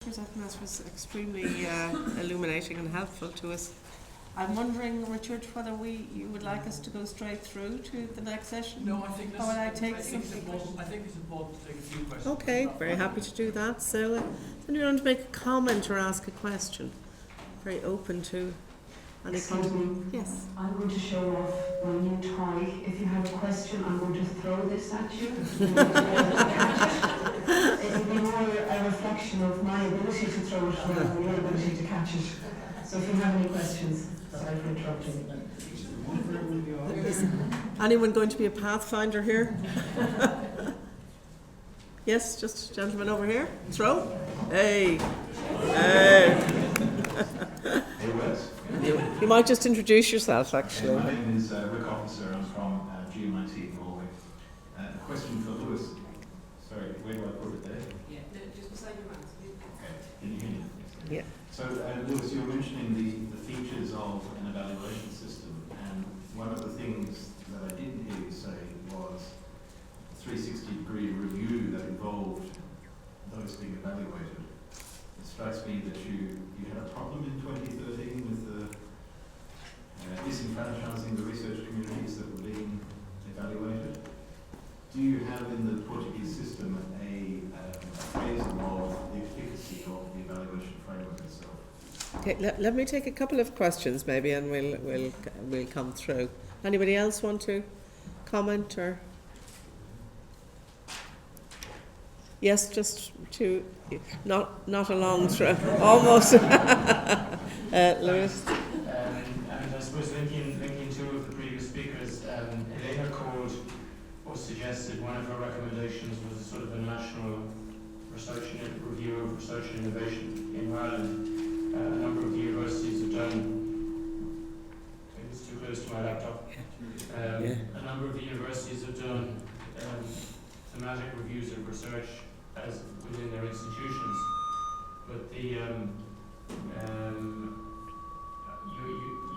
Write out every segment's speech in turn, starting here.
I think that was extremely illuminating and helpful to us. I'm wondering, Richard, whether you would like us to go straight through to the next session? No, I think Or would I take it's important. I think it's important to take a few questions. Okay, very happy to do that. So, do you want to make a comment or ask a question? Very open to any content. Yes. I'm going to show off my new toy. If you have a question, I'm going to throw this at you. It will be more a reflection of my ability to throw it rather than your ability to catch it. So if you have any questions, sorry for interrupting. Is anyone going to be a pathfinder here? Yes, just a gentleman over here. Throw. Hey. Hey. Hey, Wes. You might just introduce yourself, actually. My name is Rick Officer. I'm from GMIT Norway. A question for Lewis. Sorry, where do I put it there? Yeah, just beside your mouse. Okay, can you hear me? Yeah. So, Lewis, you were mentioning the features of an evaluation system, and one of the things that I didn't hear you say was a 360-degree review that involved those being evaluated. It strikes me that you had a problem in 2013 with the disenfranchising the research communities that were being evaluated. Do you have in the Portuguese system a appraisal of the efficacy of the evaluation framework itself? Okay, let me take a couple of questions maybe, and we'll come through. Anybody else want to comment or? Yes, just to not a long throw, almost. Lewis. And I suppose linking two of the previous speakers, Helena called or suggested one of her recommendations was a sort of a national review of research and innovation in Ireland. A number of universities have done. It's too close to my laptop. A number of the universities have done thematic reviews of research as within their institutions, but the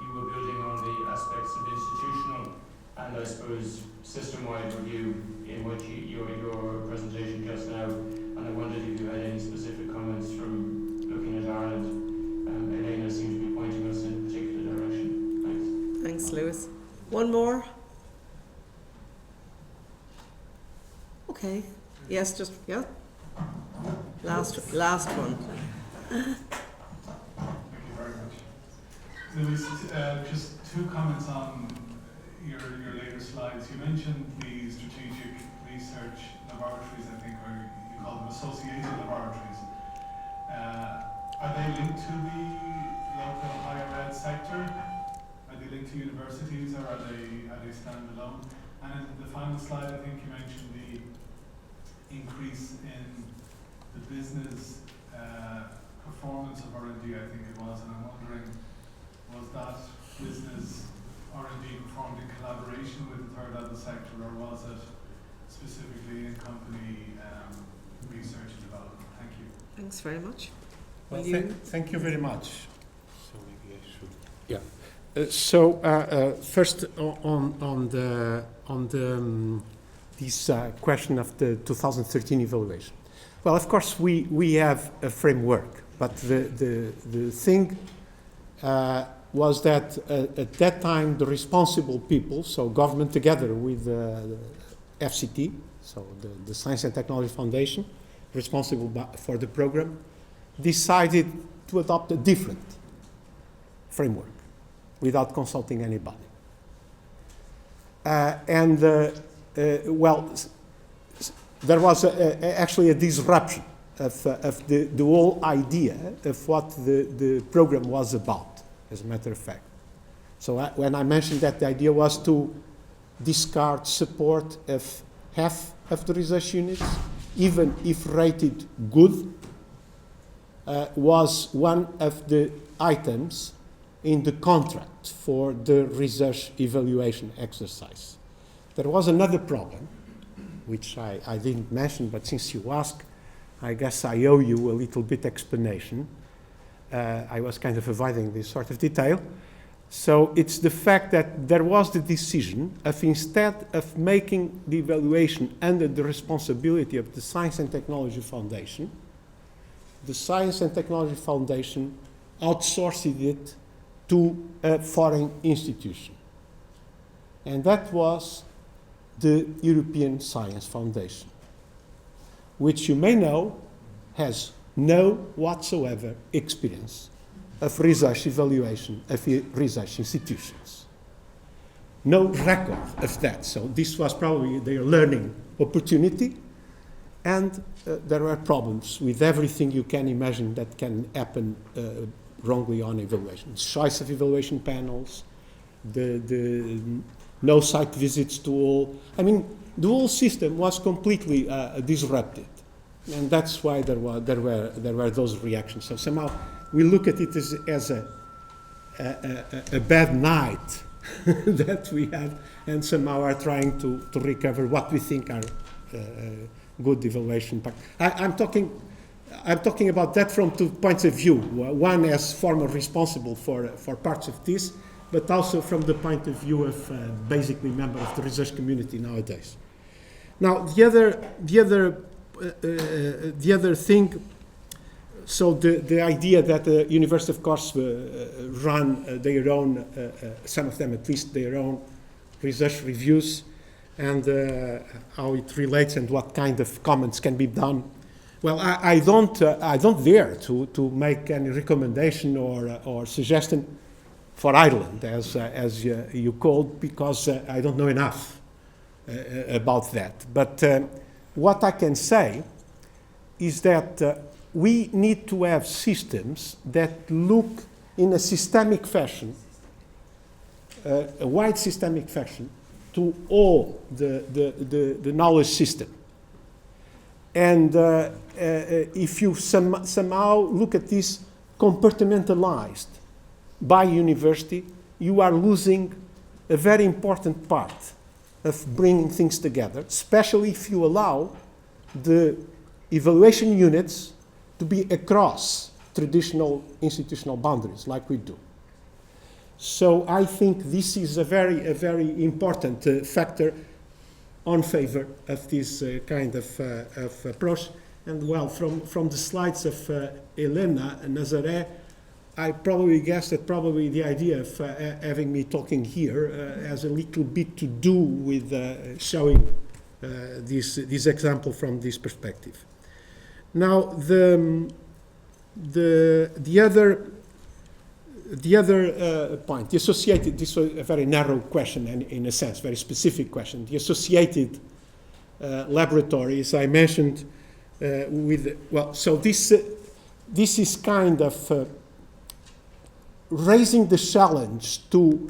you were building on the aspects of institutional and I suppose system-wide review in what your presentation just now, and I wondered if you had any specific comments from looking at Ireland. Elena seems to be pointing us in a particular direction. Thanks. Thanks, Lewis. One more. Okay. Yes, just yeah. Last one. Thank you very much. Lewis, just two comments on your later slides. You mentioned the strategic research laboratories, I think, or you call them associated laboratories. Are they linked to the local higher ed sector? Are they linked to universities, or are they standalone? And in the final slide, I think you mentioned the increase in the business performance of R&D, I think it was, and I'm wondering, was that business R&D performed in collaboration with the third level sector, or was it specifically in company research and development? Thank you. Thanks very much. Well, thank you very much. So maybe I should. Yeah. First on this question of the 2013 evaluation. Well, of course we have a framework, but the thing was that at that time the responsible people, so government together with the FCT, so the Science and Technology Foundation, responsible for the program, decided to adopt a different framework without consulting anybody. There was actually a disruption of the whole idea of what the program was about, as a matter of fact. So when I mentioned that the idea was to discard support of half of the research units, even if rated good, was one of the items in the contract for the research evaluation exercise. There was another problem, which I didn't mention, but since you asked, I guess I owe you a little bit explanation. I was kind of avoiding this sort of detail. So it's the fact that there was the decision of, instead of making the evaluation under the responsibility of the Science and Technology Foundation, the Science and Technology Foundation outsourced it to a foreign institution. And that was the European Science Foundation, which you may know has no whatsoever experience of research evaluation of research institutions. No record of that. So this was probably their learning opportunity, and there were problems with everything you can imagine that can happen wrongly on evaluation. Choice of evaluation panels, the no site visits to all. I mean, the whole system was completely disrupted, and that's why there were those reactions. So somehow we look at it as a bad night that we have, and somehow are trying to recover what we think are good evaluation. I'm talking about that from two points of view. One as former responsible for parts of this, but also from the point of view of basically member of the research community nowadays. Now the other thing. So the idea that the university, of course, run their own, some of them at least, their own research reviews, and how it relates and what kind of comments can be done. Well, I don't dare to make any recommendation or suggestion for Ireland, as you called, because I don't know enough about that. But what I can say is that we need to have systems that look in a systemic fashion, a wide systemic fashion, to all the knowledge system. And if you somehow look at this compartmentalized by university, you are losing a very important part of bringing things together, especially if you allow the evaluation units to be across traditional institutional boundaries, like we do. So I think this is a very important factor on favor of this kind of approach. And well, from the slides of Elena Nazaré, I probably guess that probably the idea of having me talking here has a little bit to do with showing this example from this perspective. Now, the other point, the associated, this was a very narrow question and in a sense, very specific question. The associated laboratories I mentioned so this is kind of raising the challenge to,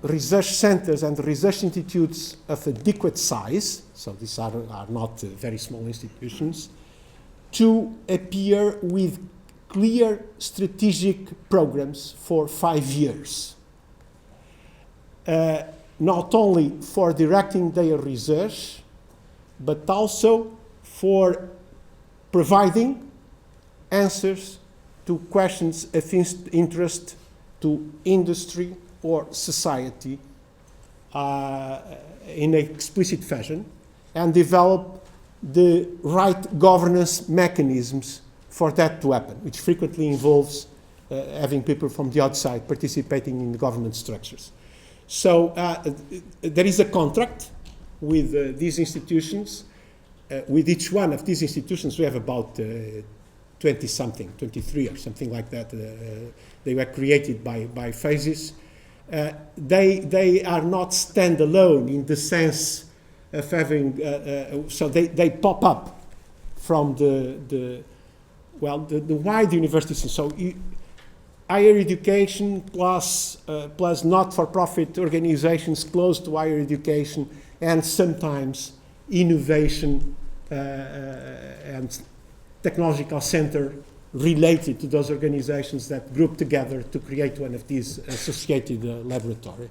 research centers and research institutes of adequate size, so these are not very small institutions, to appear with clear strategic programs for 5 years. Not only for directing their research, but also for providing answers to questions of interest to industry or society in an explicit fashion, and develop the right governance mechanisms for that to happen, which frequently involves having people from the outside participating in the government structures. So there is a contract with these institutions. With each one of these institutions, we have about 20-something, 23 or something like that. They were created by phases. They are not standalone in the sense of having, so they pop up from the wide university system. So higher education plus not-for-profit organizations close to higher education, and sometimes innovation and technological center related to those organizations that group together to create one of these associated laboratory.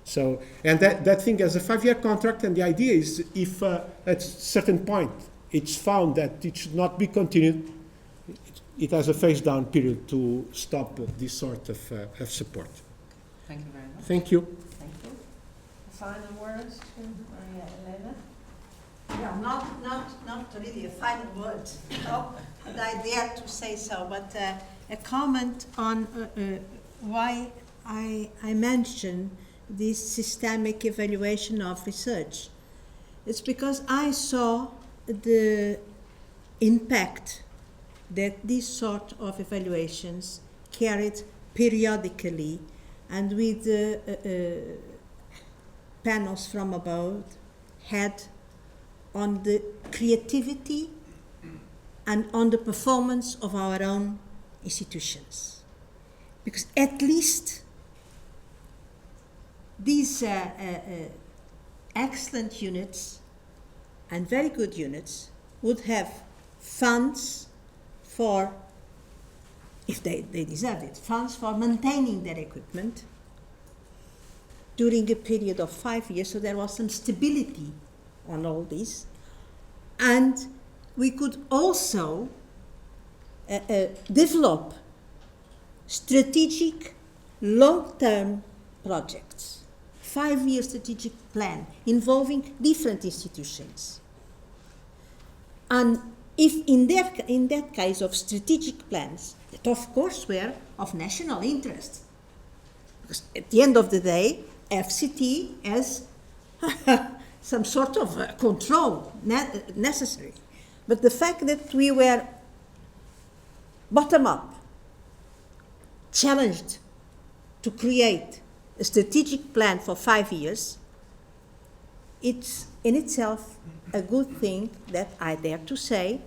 So, and that thing has a 5-year contract, and the idea is if at a certain point it's found that it should not be continued, it has a phase-down period to stop this sort of support. Thank you very much. Thank you. Thank you. Final words to Maria Elena? Well, not really a final word, no, but I dare to say so. But a comment on why I mention this systemic evaluation of research. It's because I saw the impact that this sort of evaluations carried periodically and with panels from above had on the creativity and on the performance of our own institutions. Because at least these excellent units and very good units would have funds for, if they deserve it, funds for maintaining their equipment during a period of 5 years, so there was some stability on all this. And we could also develop strategic long-term projects, 5-year strategic plan involving different institutions. And if in that case of strategic plans, that of course were of national interest, because at the end of the day, FCT has some sort of control necessary. But the fact that we were bottom-up, challenged to create a strategic plan for 5 years, it's in itself a good thing that I dare to say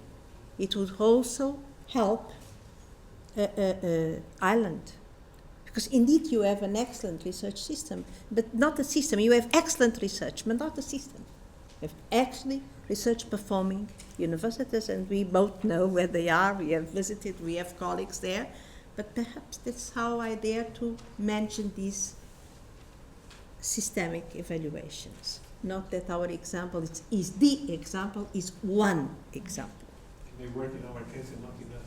it would also help Ireland. Because indeed you have an excellent research system, but not a system. You have excellent research, but not a system. You have actually research performing universities, and we both know where they are. We have visited, we have colleagues there. But perhaps that's how I dare to mention these systemic evaluations. Not that our example is the example, is one example. They work in our case and not in that.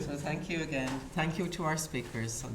So thank you again. Thank you to our speakers.